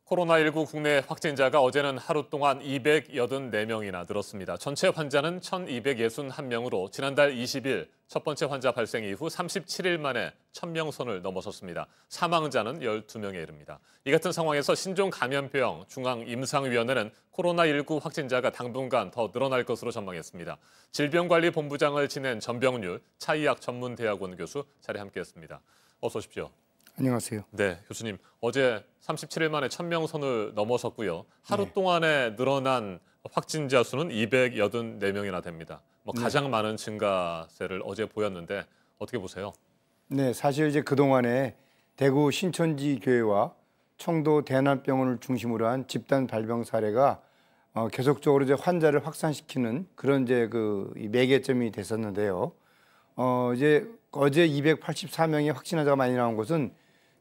코로나19 국내 확진자가 어제는 하루 동안 284명이나 늘었습니다. 전체 환자는 1,261명으로 지난달 20일 첫 번째 환자 발생 이후 37일 만에 1,000명 선을 넘어섰습니다. 사망자는 12명에 이릅니다. 이 같은 상황에서 신종감염병 중앙임상위원회는 코로나19 확진자가 당분간 더 늘어날 것으로 전망했습니다. 질병관리본부장을 지낸 전병률 차의학 전문대학원 교수 자리에 함께했습니다. 어서 오십시오. 안녕하세요. 네, 교수님. 어제 37일 만에 1,000명 선을 넘어섰고요. 하루 동안에 늘어난 확진자 수는 284명이나 됩니다. 가장 많은 증가세를 어제 보였는데 어떻게 보세요? 네, 사실 이제 그동안에 대구 신천지 교회와 청도 대남병원을 중심으로 한 집단 발병 사례가 계속적으로 이제 환자를 확산시키는 그런 이제 이 매개점이 됐었는데요. 이제 어제 284명의 확진 환자가 많이 나온 것은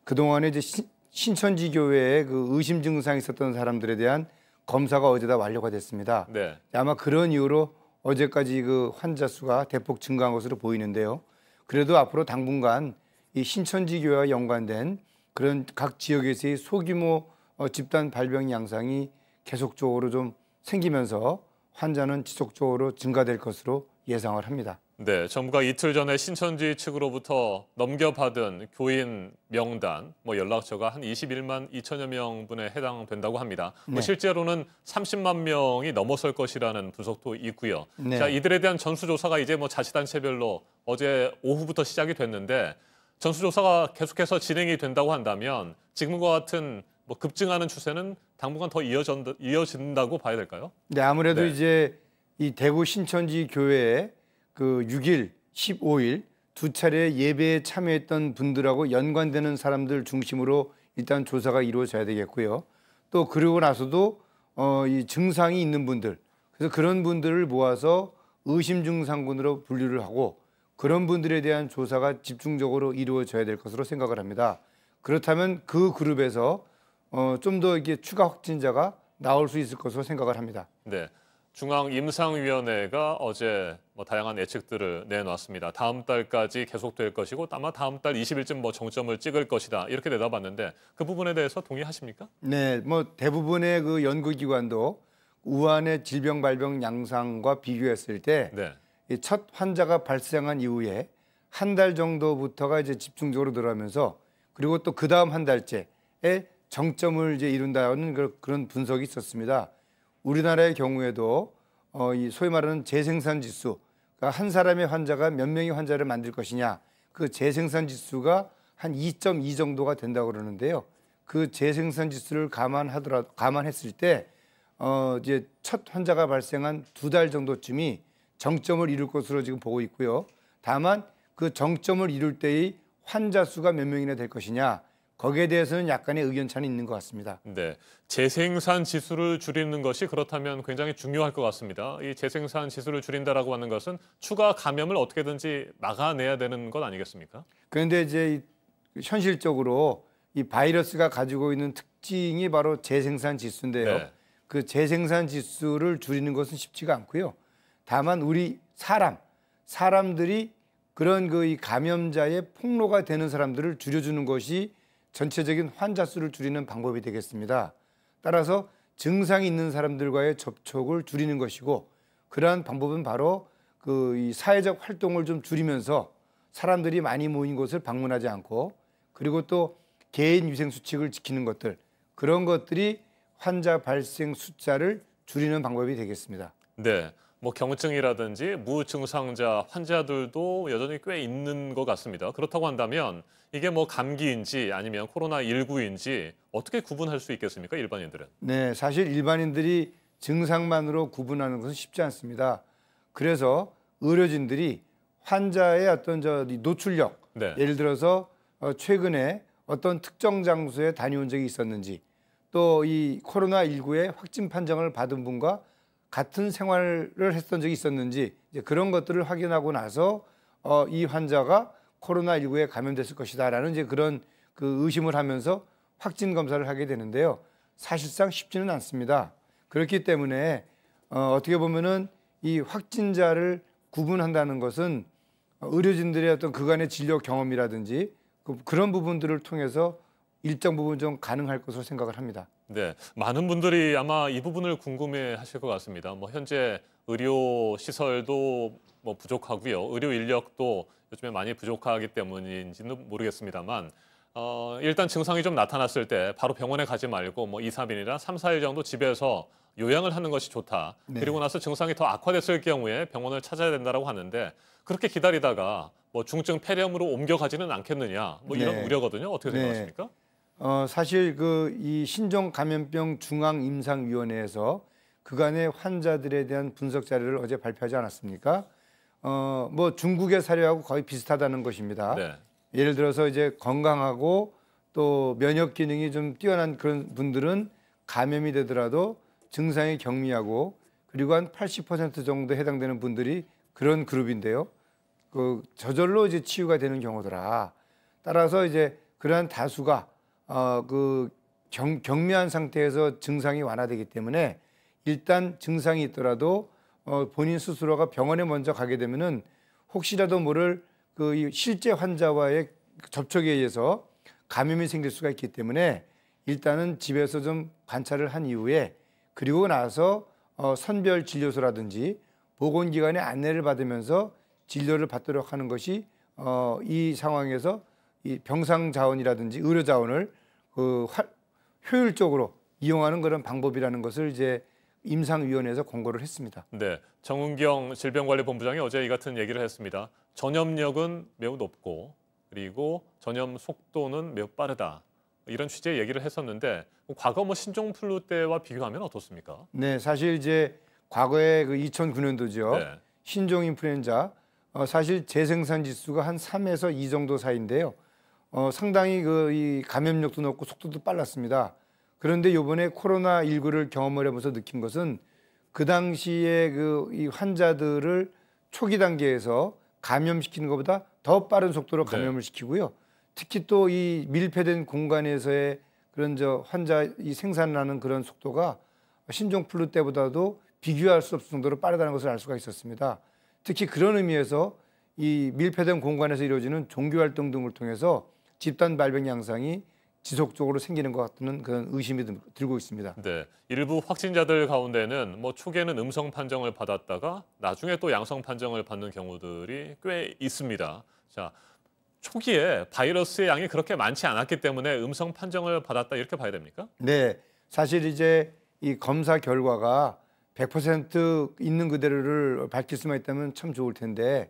그동안에 이제 신천지 교회에 의심 증상이 있었던 사람들에 대한 검사가 어제 다 완료가 됐습니다. 네. 아마 그런 이유로 어제까지 환자 수가 대폭 증가한 것으로 보이는데요. 그래도 앞으로 당분간 이 신천지 교회와 연관된 그런 각 지역에서의 소규모 집단 발병 양상이 계속적으로 좀 생기면서 환자는 지속적으로 증가될 것으로 예상을 합니다. 네, 정부가 이틀 전에 신천지 측으로부터 넘겨받은 교인 명단, 연락처가 한 21만 2천여 명분에 해당된다고 합니다. 네. 실제로는 30만 명이 넘어설 것이라는 분석도 있고요. 네. 자, 이들에 대한 전수조사가 이제 자치단체별로 어제 오후부터 시작이 됐는데 전수조사가 계속해서 진행이 된다고 한다면 지금과 같은 급증하는 추세는 당분간 더 이어진다고 봐야 될까요? 네, 아무래도 네. 이제 이 대구 신천지 교회에 6일, 15일 두 차례 예배에 참여했던 분들하고 연관되는 사람들 중심으로 일단 조사가 이루어져야 되겠고요. 또 그러고 나서도 이 증상이 있는 분들, 그래서 그런 분들을 모아서 의심 증상군으로 분류를 하고 그런 분들에 대한 조사가 집중적으로 이루어져야 될 것으로 생각을 합니다. 그렇다면 그 그룹에서 좀 더 이게 추가 확진자가 나올 수 있을 것으로 생각을 합니다. 네. 중앙임상위원회가 어제 다양한 예측들을 내놨습니다. 다음 달까지 계속될 것이고 아마 다음 달 20일쯤 정점을 찍을 것이다. 이렇게 내다봤는데 그 부분에 대해서 동의하십니까? 네, 대부분의 그 연구기관도 우한의 질병 발병 양상과 비교했을 때 첫 환자가 발생한 이후에 한 달 정도부터가 이제 집중적으로 늘어나면서 그리고 또 그 다음 한 달째에 정점을 이제 이룬다는 그런 분석이 있었습니다. 우리나라의 경우에도 이 소위 말하는 재생산 지수, 그러니까 한 사람의 환자가 몇 명의 환자를 만들 것이냐, 그 재생산 지수가 한 2.2 정도가 된다고 그러는데요. 그 재생산 지수를 감안했을 때 이제 첫 환자가 발생한 2달 정도쯤이 정점을 이룰 것으로 지금 보고 있고요. 다만 그 정점을 이룰 때의 환자 수가 몇 명이나 될 것이냐, 거기에 대해서는 약간의 의견 차는 있는 것 같습니다. 네, 재생산 지수를 줄이는 것이 그렇다면 굉장히 중요할 것 같습니다. 이 재생산 지수를 줄인다라고 하는 것은 추가 감염을 어떻게든지 막아내야 되는 것 아니겠습니까? 그런데 이제 현실적으로 이 바이러스가 가지고 있는 특징이 바로 재생산 지수인데요. 네. 그 재생산 지수를 줄이는 것은 쉽지가 않고요. 다만 우리 사람들이 그런 이 감염자의 폭로가 되는 사람들을 줄여주는 것이 전체적인 환자 수를 줄이는 방법이 되겠습니다. 따라서 증상이 있는 사람들과의 접촉을 줄이는 것이고 그러한 방법은 바로 이 사회적 활동을 좀 줄이면서 사람들이 많이 모인 곳을 방문하지 않고 그리고 또 개인 위생 수칙을 지키는 것들 그런 것들이 환자 발생 숫자를 줄이는 방법이 되겠습니다. 네. 경증이라든지 무증상자 환자들도 여전히 꽤 있는 것 같습니다. 그렇다고 한다면 이게 감기인지 아니면 코로나19인지 어떻게 구분할 수 있겠습니까? 일반인들은. 네, 사실 일반인들이 증상만으로 구분하는 것은 쉽지 않습니다. 그래서 의료진들이 환자의 어떤 노출력, 예를 들어서 최근에 어떤 특정 장소에 다녀온 적이 있었는지 또 이 코로나19의 확진 판정을 받은 분과 같은 생활을 했던 적이 있었는지 이제 그런 것들을 확인하고 나서 이 환자가 코로나19에 감염됐을 것이다라는 이제 그런 의심을 하면서 확진 검사를 하게 되는데요. 사실상 쉽지는 않습니다. 그렇기 때문에 어떻게 보면은 이 확진자를 구분한다는 것은 의료진들의 어떤 그간의 진료 경험이라든지 그런 부분들을 통해서 일정 부분 좀 가능할 것으로 생각을 합니다. 네, 많은 분들이 아마 이 부분을 궁금해하실 것 같습니다. 뭐 현재 의료 시설도 뭐 부족하고요, 의료 인력도 요즘에 많이 부족하기 때문인지는 모르겠습니다만, 일단 증상이 좀 나타났을 때 바로 병원에 가지 말고 뭐 2, 3일이나 3, 4일 정도 집에서 요양을 하는 것이 좋다. 네. 그리고 나서 증상이 더 악화됐을 경우에 병원을 찾아야 된다라고 하는데 그렇게 기다리다가 뭐 중증 폐렴으로 옮겨가지는 않겠느냐, 뭐 이런 네. 우려거든요. 어떻게 네. 생각하십니까? 사실 이 신종감염병 중앙임상위원회에서 그간의 환자들에 대한 분석 자료를 어제 발표하지 않았습니까? 뭐 중국의 사례하고 거의 비슷하다는 것입니다. 네. 예를 들어서 이제 건강하고 또 면역 기능이 좀 뛰어난 그런 분들은 감염이 되더라도 증상이 경미하고 그리고 한 80% 정도 해당되는 분들이 그런 그룹인데요. 저절로 이제 치유가 되는 경우더라. 따라서 이제 그러한 다수가 경미한 상태에서 증상이 완화되기 때문에 일단 증상이 있더라도 본인 스스로가 병원에 먼저 가게 되면은 혹시라도 모를 이 실제 환자와의 접촉에 의해서 감염이 생길 수가 있기 때문에 일단은 집에서 좀 관찰을 한 이후에 그리고 나서 선별 진료소라든지 보건기관의 안내를 받으면서 진료를 받도록 하는 것이 이 상황에서 이 병상 자원이라든지 의료 자원을 효율적으로 이용하는 그런 방법이라는 것을 이제 임상위원회에서 권고를 했습니다. 네, 정은경 질병관리본부장이 어제 이 같은 얘기를 했습니다. 전염력은 매우 높고 그리고 전염 속도는 매우 빠르다. 이런 취지의 얘기를 했었는데 과거 뭐 신종플루 때와 비교하면 어떻습니까? 네, 사실 이제 과거에 2009년도죠. 네. 신종인플루엔자 사실 재생산 지수가 한 3에서 2 정도 사이인데요. 상당히 이 감염력도 높고 속도도 빨랐습니다. 그런데 이번에 코로나19를 경험을 해보면서 느낀 것은 그 당시에 이 환자들을 초기 단계에서 감염시키는 것보다 더 빠른 속도로 감염을 시키고요. 특히 또 이 밀폐된 공간에서의 그런 환자 생산하는 그런 속도가 신종플루 때보다도 비교할 수 없을 정도로 빠르다는 것을 알 수가 있었습니다. 특히 그런 의미에서 이 밀폐된 공간에서 이루어지는 종교활동 등을 통해서 집단 발병 양상이 지속적으로 생기는 것 같은 그런 의심이 들고 있습니다. 네, 일부 확진자들 가운데는 뭐 초기에는 음성 판정을 받았다가 나중에 또 양성 판정을 받는 경우들이 꽤 있습니다. 자, 초기에 바이러스의 양이 그렇게 많지 않았기 때문에 음성 판정을 받았다 이렇게 봐야 됩니까? 네, 사실 이제 이 검사 결과가 100% 있는 그대로를 밝힐 수만 있다면 참 좋을 텐데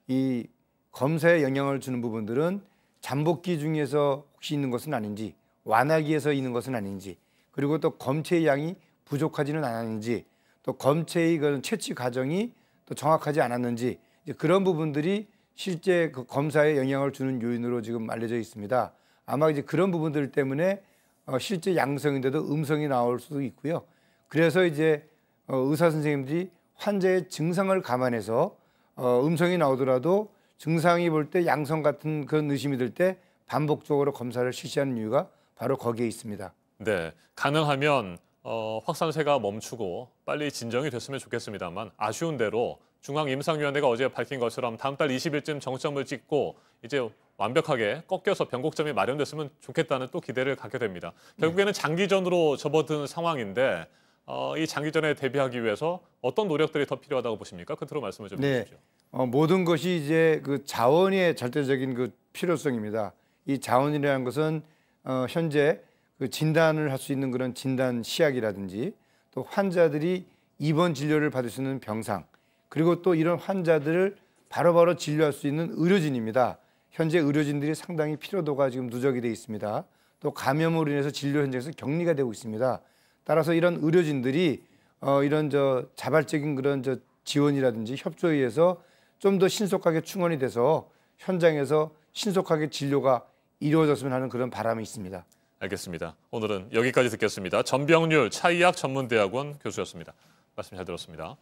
이 검사에 영향을 주는 부분들은 잠복기 중에서 혹시 있는 것은 아닌지 완화기에서 있는 것은 아닌지 그리고 또 검체의 양이 부족하지는 않았는지 또 검체의 그런 채취 과정이 또 정확하지 않았는지 이제 그런 부분들이 실제 그 검사에 영향을 주는 요인으로 지금 알려져 있습니다. 아마 이제 그런 부분들 때문에 실제 양성인데도 음성이 나올 수도 있고요. 그래서 이제 의사 선생님들이 환자의 증상을 감안해서 음성이 나오더라도 증상이 볼 때 양성 같은 그런 의심이 들 때 반복적으로 검사를 실시하는 이유가 바로 거기에 있습니다. 네, 가능하면 확산세가 멈추고 빨리 진정이 됐으면 좋겠습니다만 아쉬운 대로 중앙임상위원회가 어제 밝힌 것처럼 다음 달 20일쯤 정점을 찍고 이제 완벽하게 꺾여서 변곡점이 마련됐으면 좋겠다는 또 기대를 갖게 됩니다. 결국에는 장기전으로 접어든 상황인데 이 장기전에 대비하기 위해서 어떤 노력들이 더 필요하다고 보십니까? 끝으로 말씀을 좀 해주십시오. 모든 것이 이제 그 자원의 절대적인 그 필요성입니다. 이 자원이라는 것은 현재 그 진단을 할 수 있는 그런 진단 시약이라든지 또 환자들이 입원 진료를 받을 수 있는 병상 그리고 또 이런 환자들을 바로바로 진료할 수 있는 의료진입니다. 현재 의료진들이 상당히 필요도가 지금 누적이 되어 있습니다. 또 감염으로 인해서 진료 현장에서 격리가 되고 있습니다. 따라서 이런 의료진들이 이런 자발적인 그런 지원이라든지 협조에 의해서 좀 더 신속하게 충원이 돼서 현장에서 신속하게 진료가 이루어졌으면 하는 그런 바람이 있습니다. 알겠습니다. 오늘은 여기까지 듣겠습니다. 전병률 차의학 전문대학원 교수였습니다. 말씀 잘 들었습니다.